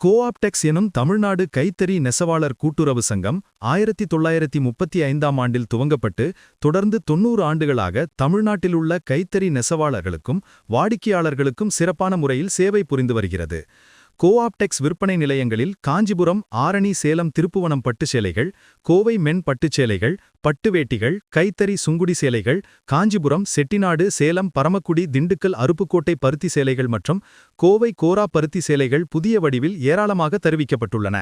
கோஆப்டெக்ஸ் எனும் தமிழ்நாடு கைத்தறி நெசவாளர் கூட்டுறவு சங்கம் 1935ஆம் ஆண்டில் துவங்கப்பட்டு தொடர்ந்து 90 ஆண்டுகளாக தமிழ்நாட்டிலுள்ள கைத்தறி நெசவாளர்களுக்கும் வாடிக்கையாளர்களுக்கும் சிறப்பான முறையில் சேவை புரிந்து வருகிறது. கோஆப்டெக்ஸ் விற்பனை நிலையங்களில் காஞ்சிபுரம், ஆரணி, சேலம், திருப்புவனம் பட்டுச் சேலைகள், கோவை மென் பட்டுச் சேலைகள், பட்டு வேட்டிகள், கைத்தறி சுங்குடி சேலைகள், காஞ்சிபுரம், செட்டிநாடு, சேலம், பரமக்குடி, திண்டுக்கல், அருப்புக்கோட்டை பருத்தி சேலைகள் மற்றும் கோவை கோரா பருத்தி சேலைகள் புதிய வடிவில் ஏராளமாக தருவிக்கப்பட்டுள்ளன.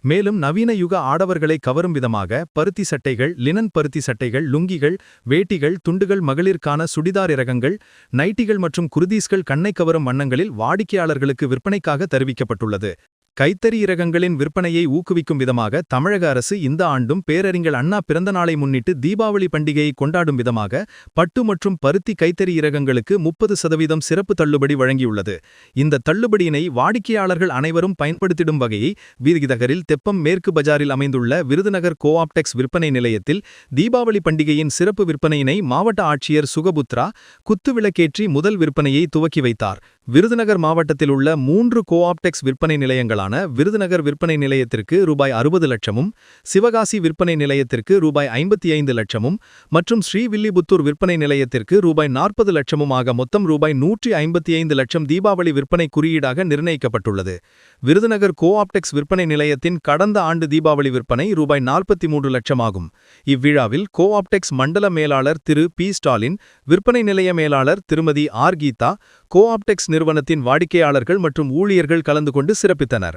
மேலும் நவீன யுக ஆடவர்களை கவரும் விதமாக பருத்தி சட்டைகள், லினன் பருத்தி சட்டைகள், லுங்கிகள், வேட்டிகள், துண்டுகள், மகளிருக்கான சுடிதார் இரகங்கள், நைட்டிகள் மற்றும் குர்தீஸ்கள் கண்ணை கவரும் வண்ணங்களில் வாடிக்கையாளர்களுக்கு விற்பனைக்காக தருவிக்கப்பட்டுள்ளது. கைத்தறி இரகங்களின் விற்பனையை ஊக்குவிக்கும் விதமாக தமிழக அரசு இந்த ஆண்டும் பேரறிஞர் அண்ணா பிறந்த நாளை முன்னிட்டு தீபாவளி பண்டிகையை கொண்டாடும் விதமாக பட்டு மற்றும் பருத்தி கைத்தறி இரகங்களுக்கு 30% சிறப்பு தள்ளுபடி வழங்கியுள்ளது. இந்த தள்ளுபடியினை வாடிக்கையாளர்கள் அனைவரும் பயன்படுத்திடும் வகையை விருதுநகரில் தெப்பம் மேற்கு பஜாரில் அமைந்துள்ள விருதுநகர் கோஆப்டெக்ஸ் விற்பனை நிலையத்தில் தீபாவளி பண்டிகையின் சிறப்பு விற்பனையினை மாவட்ட ஆட்சியர் சுகபுத்ரா குத்துவிளக்கேற்றி முதல் விற்பனையை துவக்கி வைத்தார். விருதுநகர் மாவட்டத்தில் உள்ள 3 கோஆப்டெக்ஸ் விற்பனை நிலையங்களான விருதுநகர் விற்பனை நிலையத்திற்கு ரூபாய் 60 லட்சமும், சிவகாசி விற்பனை நிலையத்திற்கு ரூபாய் 55 லட்சமும் மற்றும் ஸ்ரீவில்லிபுத்தூர் விற்பனை நிலையத்திற்கு ரூபாய் 40 லட்சமும் ஆக மொத்தம் ரூபாய் 155 லட்சம் தீபாவளி விற்பனை குறியீடாக நிர்ணயிக்கப்பட்டுள்ளது. விருதுநகர் கோஆப்டெக்ஸ் விற்பனை நிலையத்தின் கடந்த ஆண்டு தீபாவளி விற்பனை ரூபாய் 43 லட்சம் ஆகும். இவ்விழாவில் கோஆப்டெக்ஸ் மண்டல மேலாளர் திரு பி. ஸ்டாலின், விற்பனை நிலைய மேலாளர் திருமதி ஆர். கீதா, கோஆப்டெக்ஸ் நிறுவனத்தின் வாடிக்கையாளர்கள் மற்றும் ஊழியர்கள் கலந்து கொண்டு சிறப்பித்தனர்.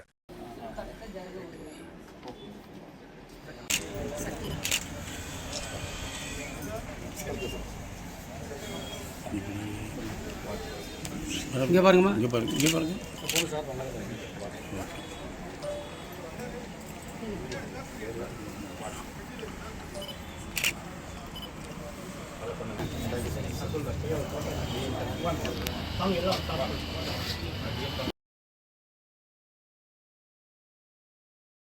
இங்க பாருங்கம்மா, இங்க பாருங்க. அவங்க எல்லாம்